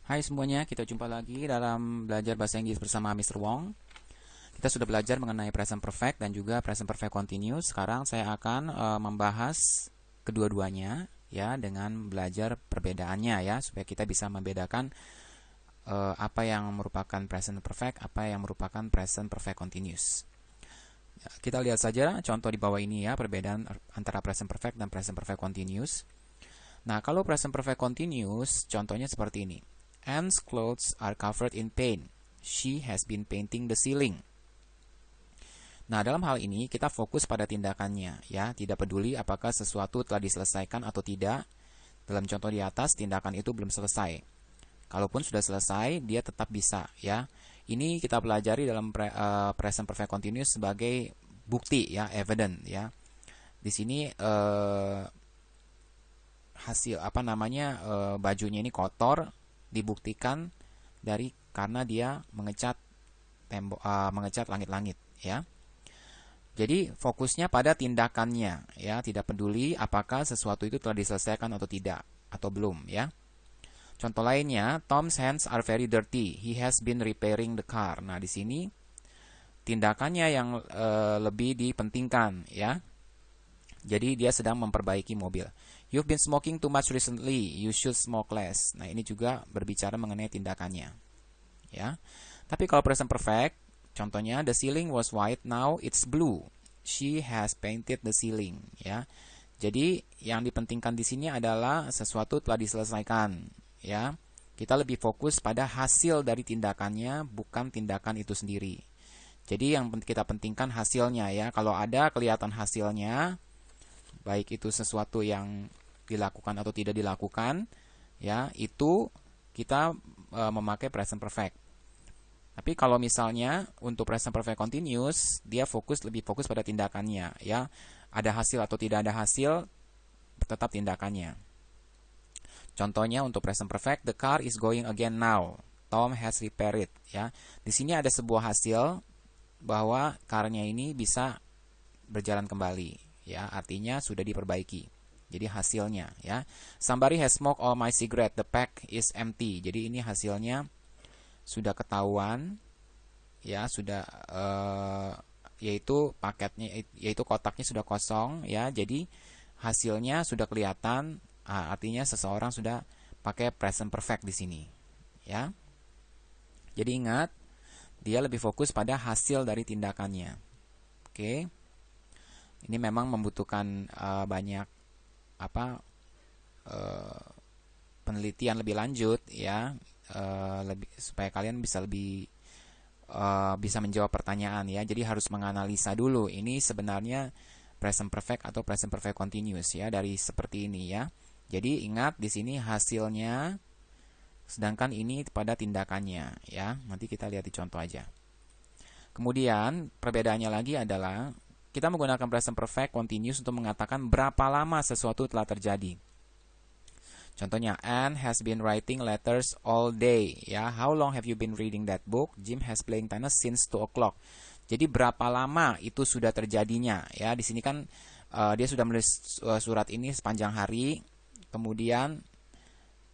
Hai semuanya, kita jumpa lagi dalam belajar bahasa Inggris bersama Mr. Wong. Kita sudah belajar mengenai present perfect dan juga present perfect continuous. Sekarang saya akan membahas kedua-duanya ya dengan belajar perbedaannya ya supaya kita bisa membedakan apa yang merupakan present perfect, apa yang merupakan present perfect continuous. Ya, kita lihat saja contoh di bawah ini ya, perbedaan antara present perfect dan present perfect continuous. Nah, kalau present perfect continuous, contohnya seperti ini. Anne's clothes are covered in paint. She has been painting the ceiling. Nah, dalam hal ini kita fokus pada tindakannya, ya. Tidak peduli apakah sesuatu telah diselesaikan atau tidak. Dalam contoh di atas, tindakan itu belum selesai. Kalaupun sudah selesai, dia tetap bisa, ya. Ini kita pelajari dalam present perfect continuous sebagai bukti, ya, evidence, ya. Di sini hasil bajunya ini kotor dibuktikan karena dia mengecat mengecat langit-langit ya. Jadi fokusnya pada tindakannya ya, tidak peduli apakah sesuatu itu telah diselesaikan atau tidak atau belum ya. Contoh lainnya, Tom's hands are very dirty. He has been repairing the car. Nah, di sini tindakannya yang lebih dipentingkan ya. Jadi dia sedang memperbaiki mobil. You've been smoking too much recently. You should smoke less. Nah, ini juga berbicara mengenai tindakannya. Ya. Tapi kalau present perfect, contohnya the ceiling was white, now it's blue. She has painted the ceiling, ya. Jadi yang dipentingkan di sini adalah sesuatu telah diselesaikan, ya. Kita lebih fokus pada hasil dari tindakannya, bukan tindakan itu sendiri. Jadi yang kita pentingkan hasilnya ya. Kalau ada kelihatan hasilnya, baik itu sesuatu yang dilakukan atau tidak dilakukan, ya, itu kita memakai present perfect. Tapi kalau misalnya untuk present perfect continuous, dia lebih fokus pada tindakannya, ya. Ada hasil atau tidak ada hasil, tetap tindakannya. Contohnya untuk present perfect, the car is going again now. Tom has repaired it, ya. Di sini ada sebuah hasil bahwa car-nya ini bisa berjalan kembali. Ya, artinya sudah diperbaiki. Jadi hasilnya ya. Somebody has smoked all my cigarette. The pack is empty. Jadi ini hasilnya sudah ketahuan ya, sudah yaitu kotaknya sudah kosong ya. Jadi hasilnya sudah kelihatan, artinya seseorang sudah pakai present perfect di sini ya. Jadi ingat, dia lebih fokus pada hasil dari tindakannya. Oke. Ini memang membutuhkan banyak penelitian lebih lanjut ya, supaya kalian bisa bisa menjawab pertanyaan ya. Jadi harus menganalisa dulu ini sebenarnya present perfect atau present perfect continuous ya, dari seperti ini ya. Jadi ingat di sini hasilnya, sedangkan ini pada tindakannya ya. Nanti kita lihat di contoh aja. Kemudian perbedaannya lagi adalah kita menggunakan present perfect continuous untuk mengatakan berapa lama sesuatu telah terjadi. Contohnya, Anne has been writing letters all day. Ya, how long have you been reading that book? Jim has playing tennis since 2 o'clock. Jadi berapa lama itu sudah terjadinya? Ya, di sini kan dia sudah menulis surat ini sepanjang hari. Kemudian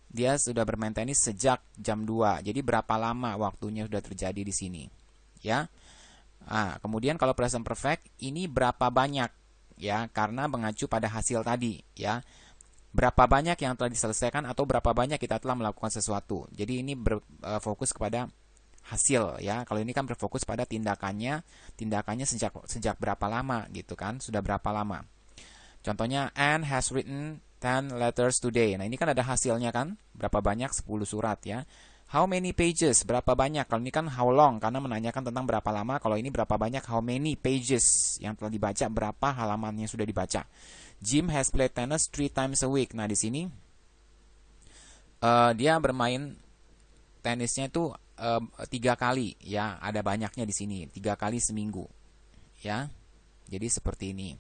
dia sudah bermain tenis sejak jam 2. Jadi berapa lama waktunya sudah terjadi di sini? Ya. Nah, kemudian kalau present perfect ini berapa banyak ya, karena mengacu pada hasil tadi ya. Berapa banyak yang telah diselesaikan atau berapa banyak kita telah melakukan sesuatu. Jadi ini berfokus kepada hasil ya. Kalau ini kan berfokus pada tindakannya sejak berapa lama gitu kan? Sudah berapa lama. Contohnya, Anne has written 10 letters today. Nah, ini kan ada hasilnya kan? Berapa banyak? 10 surat ya. How many pages? Berapa banyak? Kalau ini kan how long, karena menanyakan tentang berapa lama. Kalau ini berapa banyak? How many pages yang telah dibaca? Berapa halaman yang sudah dibaca? Jim has played tennis 3 times a week. Nah, di sini dia bermain tenisnya itu 3 kali. Ya, ada banyaknya di sini. 3 kali seminggu. Ya, jadi seperti ini.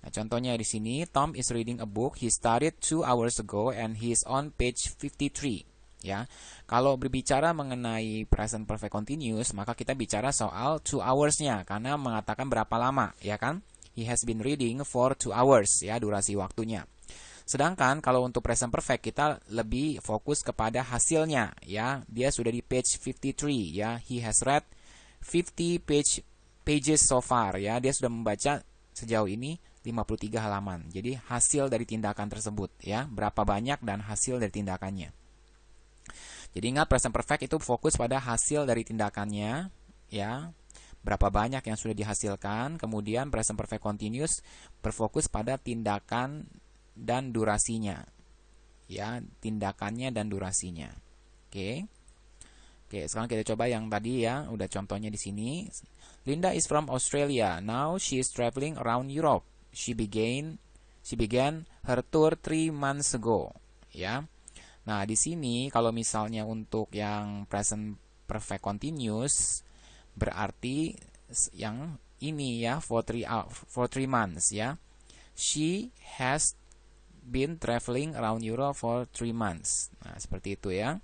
Nah, contohnya di sini, Tom is reading a book. He started 2 hours ago and he is on page 53. Ya, kalau berbicara mengenai present perfect continuous, maka kita bicara soal 2 hours-nya karena mengatakan berapa lama, ya kan? He has been reading for 2 hours, ya, durasi waktunya. Sedangkan kalau untuk present perfect kita lebih fokus kepada hasilnya ya. Dia sudah di page 53 ya. He has read 50 pages so far ya. Dia sudah membaca sejauh ini 53 halaman. Jadi hasil dari tindakan tersebut ya, berapa banyak dan hasil dari tindakannya. Jadi ingat present perfect itu fokus pada hasil dari tindakannya ya. Berapa banyak yang sudah dihasilkan. Kemudian present perfect continuous berfokus pada tindakan dan durasinya. Ya, tindakannya dan durasinya. Oke. Oke, sekarang kita coba yang tadi ya, udah contohnya di sini. Linda is from Australia. Now she is traveling around Europe. She began her tour 3 months ago. Ya. Nah, di sini kalau misalnya untuk yang present perfect continuous berarti yang ini ya for 3 months ya. She has been traveling around Europe for 3 months. Nah, seperti itu ya.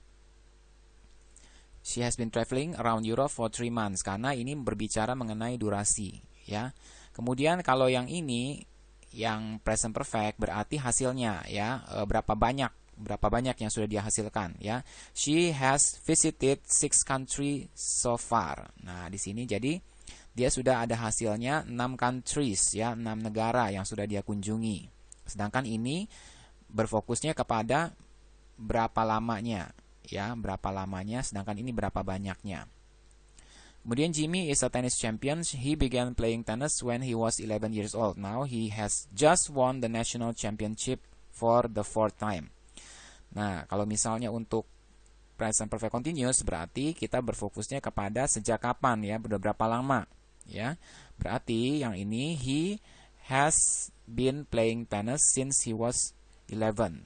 She has been traveling around Europe for 3 months karena ini berbicara mengenai durasi ya. Kemudian kalau yang ini yang present perfect berarti hasilnya ya, berapa banyak yang sudah dihasilkan ya. She has visited 6 countries so far. Nah, di sini jadi dia sudah ada hasilnya 6 countries ya, 6 negara yang sudah dia kunjungi. Sedangkan ini berfokusnya kepada berapa lamanya ya, berapa lamanya, sedangkan ini berapa banyaknya. Kemudian Jimmy is a tennis champion. He began playing tennis when he was 11 years old. Now he has just won the national championship for the 4th time. Nah, kalau misalnya untuk present perfect continuous berarti kita berfokusnya kepada sejak kapan ya, berapa lama ya. Berarti yang ini he has been playing tennis since he was 11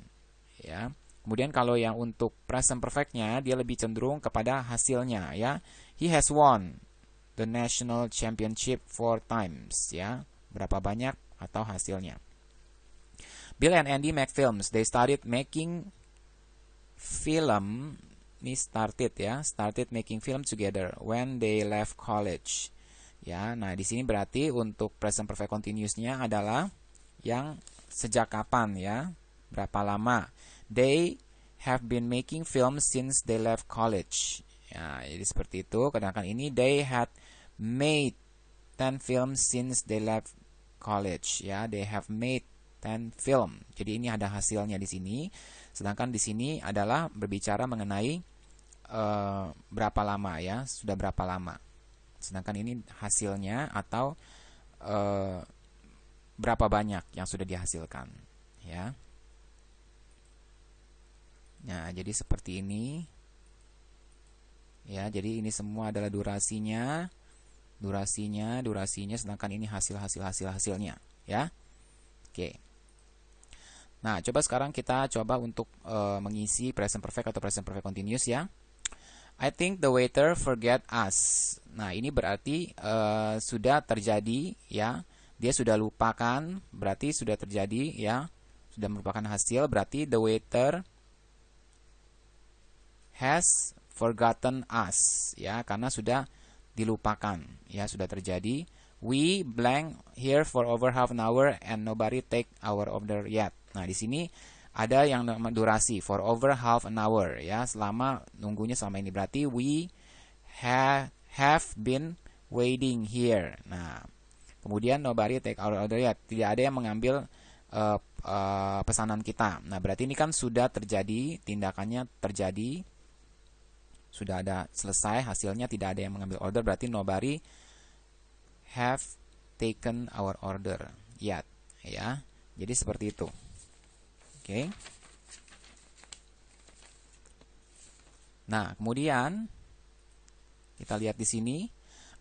ya. Kemudian kalau yang untuk present perfect-nya dia lebih cenderung kepada hasilnya ya. He has won the national championship 4 times ya. Berapa banyak atau hasilnya. Bill and Andy make films. They started making film. Ini started making film together when they left college. Ya, nah di sini berarti untuk present perfect continuous-nya adalah yang sejak kapan ya, berapa lama. They have been making films since they left college. Ya, jadi seperti itu. Kadang-kadang ini they had made 10 films since they left college. Ya, they have made 10 film. Jadi ini ada hasilnya di sini. Sedangkan di sini adalah berbicara mengenai berapa lama ya, sudah berapa lama. Sedangkan ini hasilnya atau berapa banyak yang sudah dihasilkan ya. Nah, jadi seperti ini ya. Jadi ini semua adalah durasinya, sedangkan ini hasilnya ya. Oke. Nah, coba sekarang kita coba untuk mengisi present perfect atau present perfect continuous ya. I think the waiter forget us. Nah, ini berarti sudah terjadi ya. Dia sudah lupakan, berarti sudah terjadi ya. Sudah merupakan hasil, berarti the waiter has forgotten us ya, karena sudah dilupakan ya, sudah terjadi. We blank here for over half an hour and nobody take our order yet. Nah, di sini ada yang durasi for over half an hour ya, selama nunggunya selama ini, berarti we have been waiting here. Nah, kemudian nobody take our order yet, tidak ada yang mengambil pesanan kita. Nah, berarti ini kan sudah terjadi, tindakannya terjadi, sudah ada selesai, hasilnya tidak ada yang mengambil order, berarti nobody have taken our order yet ya. Jadi seperti itu. Oke. Nah, kemudian kita lihat di sini.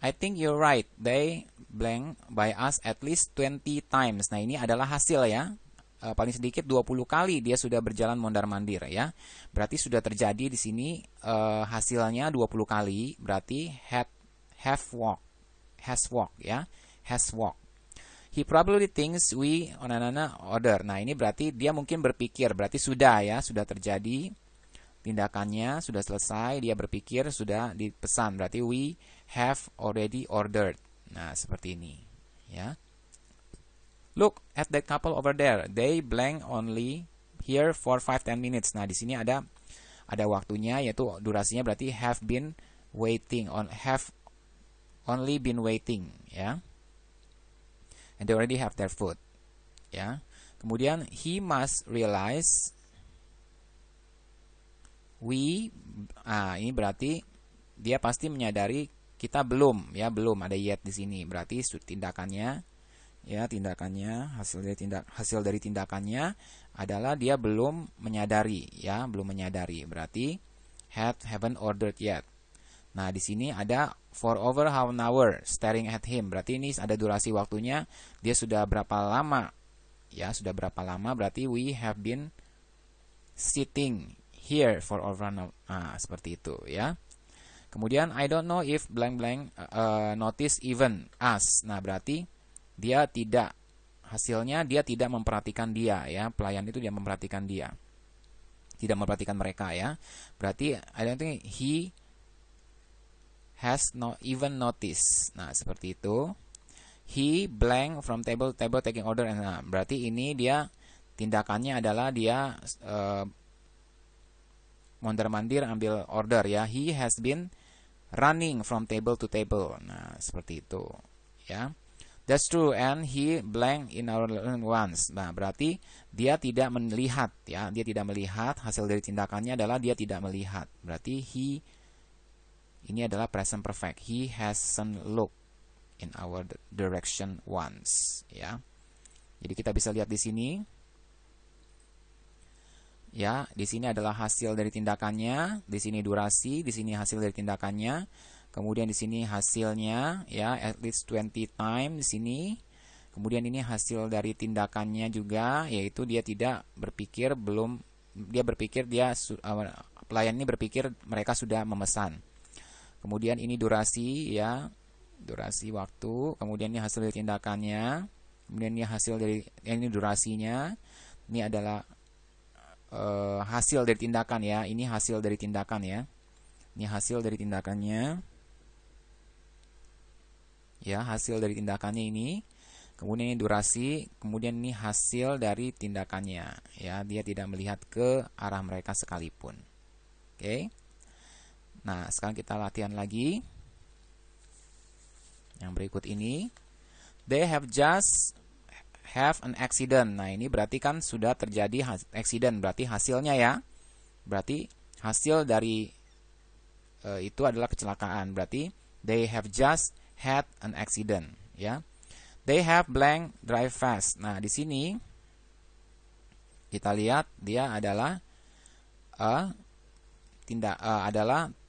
I think you're right. They blank by us at least 20 times. Nah, ini adalah hasil ya. Paling sedikit 20 kali dia sudah berjalan mondar-mandir ya. Berarti sudah terjadi di sini hasilnya 20 kali. Berarti has walked ya. Has walked. He probably thinks we on another order. Nah, ini berarti dia mungkin berpikir, berarti sudah ya, sudah terjadi tindakannya, sudah selesai, dia berpikir sudah dipesan, berarti we have already ordered. Nah, seperti ini ya. Look at that couple over there. They blank only here for 5-10 minutes. Nah, di sini ada waktunya, yaitu durasinya berarti have been waiting, have only been waiting, ya. And they already have their food, ya. Kemudian he must realize ini berarti dia pasti menyadari kita belum, ya, belum ada yet di sini. Berarti tindakannya, ya, hasil dari tindakannya adalah dia belum menyadari, ya, belum menyadari. Berarti haven't ordered yet. Nah, di sini ada for over half an hour staring at him. Berarti ini ada durasi waktunya, dia sudah berapa lama, ya, sudah berapa lama. Berarti we have been sitting here for over an hour. Nah, seperti itu, ya. Kemudian I don't know if blank blank notice even us. Nah, berarti dia tidak, hasilnya dia tidak memperhatikan dia, ya. Pelayan itu dia memperhatikan dia, tidak memperhatikan mereka, ya. Berarti I don't think he has not even noticed. Nah, seperti itu. He blank from table to table taking order. Nah, berarti ini dia tindakannya adalah dia mondar-mandir ambil order, ya. He has been running from table to table. Nah, seperti itu, ya. That's true, and he blank in our once. Nah, berarti dia tidak melihat, ya. Dia tidak melihat, hasil dari tindakannya adalah dia tidak melihat. Berarti ini adalah present perfect. He hasn't looked in our direction once, ya. Jadi kita bisa lihat di sini, ya, di sini adalah hasil dari tindakannya, di sini durasi, di sini hasil dari tindakannya, kemudian di sini hasilnya, ya, at least 20 times di sini. Kemudian ini hasil dari tindakannya juga, yaitu dia tidak berpikir, pelayan ini berpikir mereka sudah memesan. Kemudian ini durasi, ya, durasi waktu, kemudian ini hasil dari tindakannya, kemudian ini hasil dari, ini durasinya, ini adalah hasil dari tindakan, ya. Ini hasil dari tindakan, ya. Ini hasil dari tindakannya, ya, hasil dari tindakannya ini. Kemudian ini durasi, kemudian ini hasil dari tindakannya, ya. Dia tidak melihat ke arah mereka sekalipun. Oke. Nah, sekarang kita latihan lagi. Yang berikut ini, they have just have an accident. Nah, ini berarti kan sudah terjadi accident, berarti hasilnya, ya. Berarti hasil dari itu adalah kecelakaan. Berarti they have just had an accident, ya. They have blank drive fast. Nah, di sini kita lihat dia adalah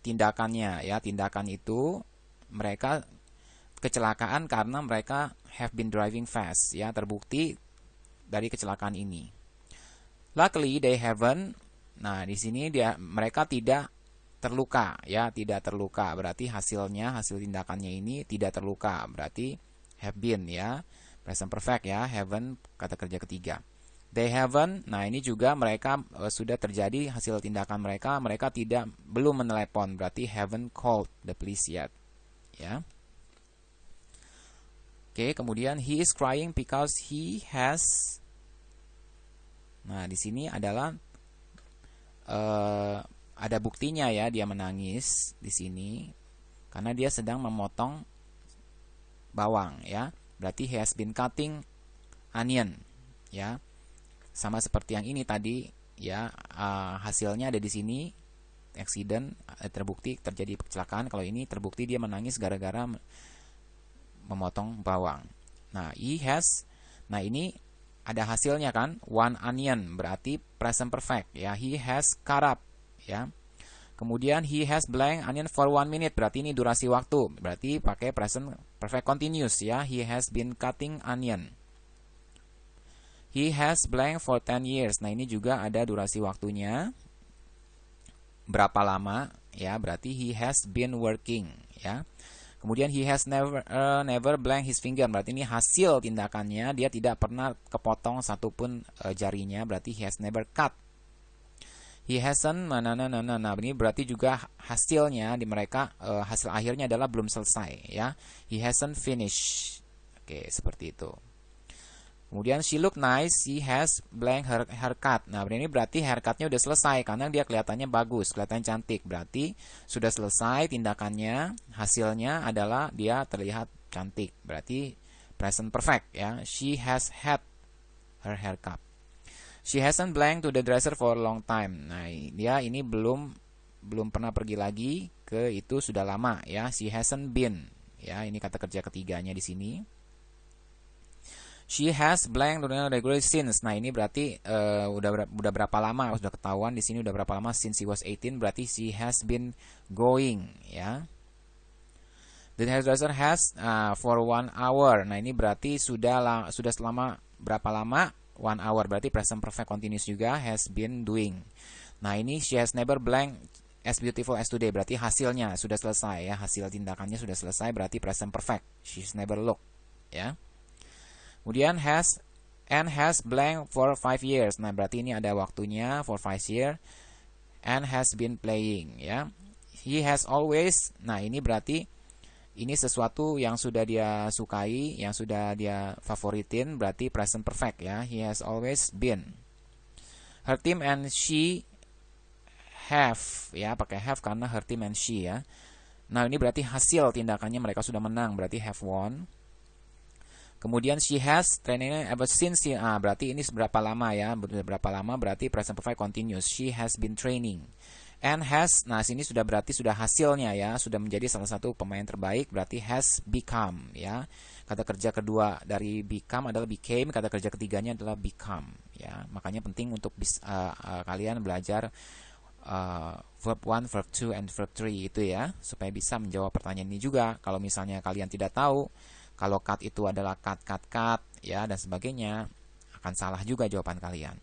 tindakannya, ya. Tindakan itu mereka kecelakaan karena mereka have been driving fast, ya, terbukti dari kecelakaan ini. Luckily they haven't. Nah, di sini mereka tidak terluka, ya, tidak terluka. Berarti hasil tindakannya ini tidak terluka. Berarti have been, ya, present perfect, ya, haven't kata kerja ketiga. They haven't. Nah, ini juga mereka sudah terjadi hasil tindakan mereka belum menelepon. Berarti haven't called the police yet, ya. Oke, kemudian he is crying because he has. Nah, di sini adalah ada buktinya, ya, dia menangis di sini karena dia sedang memotong bawang, ya. Berarti he has been cutting onion, ya. Sama seperti yang ini tadi, ya, hasilnya ada di sini, accident, terbukti terjadi kecelakaan. Kalau ini terbukti dia menangis gara-gara memotong bawang. Nah, nah, ini ada hasilnya kan, one onion, berarti present perfect, ya. He has cut up, ya. Kemudian he has blank onion for 1 minute, berarti ini durasi waktu, berarti pakai present perfect continuous, ya. He has been cutting onion. He has blank for 10 years. Nah, ini juga ada durasi waktunya, berapa lama, ya. Berarti he has been working, ya. Kemudian he has never blank his finger. Berarti ini hasil tindakannya, dia tidak pernah kepotong satupun jarinya. Berarti he has never cut. He hasn't. Nah, ini berarti juga hasilnya di mereka, hasil akhirnya adalah belum selesai, ya. He hasn't finished. Oke, seperti itu. Kemudian she look nice, she has blank haircut. Nah, ini berarti haircutnya udah selesai karena dia kelihatannya bagus, kelihatan cantik. Berarti sudah selesai tindakannya, hasilnya adalah dia terlihat cantik. Berarti present perfect ya. She has had her haircut. She hasn't blank to the dresser for a long time. Nah, dia ini belum pernah pergi lagi ke itu sudah lama ya. She hasn't been. Ya, ini kata kerja ketiganya di sini. She has blank regularly since. Nah, ini berarti udah berapa lama? Sudah ketahuan di sini udah berapa lama, since she was 18, berarti she has been going ya. The hairdresser has for 1 hour. Nah, ini berarti sudah selama berapa lama? 1 hour. Berarti present perfect continuous juga, has been doing. Nah, ini she has never blank as beautiful as today. Berarti hasilnya sudah selesai ya. Hasil tindakannya sudah selesai, berarti present perfect. She's never looked ya. Kemudian has blank for 5 years. Nah, berarti ini ada waktunya for 5 years. And has been playing ya. He has always. Nah, ini berarti ini sesuatu yang sudah dia sukai, yang sudah dia favoritin, berarti present perfect ya. He has always been. Her team and she have ya, pakai have karena her team and she ya. Nah, ini berarti hasil tindakannya mereka sudah menang, berarti have won. Kemudian she has trainingnya ever since berarti ini seberapa lama ya? Berapa lama berarti present perfect continuous. She has been training. And has, nah sini sudah berarti sudah hasilnya ya, sudah menjadi salah satu pemain terbaik, berarti has become ya. Kata kerja kedua dari become adalah became, kata kerja ketiganya adalah become ya. Makanya penting untuk kalian belajar verb 1, verb 2, and verb 3 itu ya, supaya bisa menjawab pertanyaan ini juga. Kalau misalnya kalian tidak tahu kalau cut itu adalah cut ya dan sebagainya, akan salah juga jawaban kalian.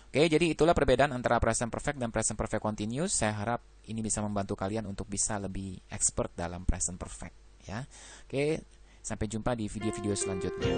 Oke, jadi itulah perbedaan antara present perfect dan present perfect continuous. Saya harap ini bisa membantu kalian untuk bisa lebih expert dalam present perfect ya. Oke, sampai jumpa di video-video selanjutnya.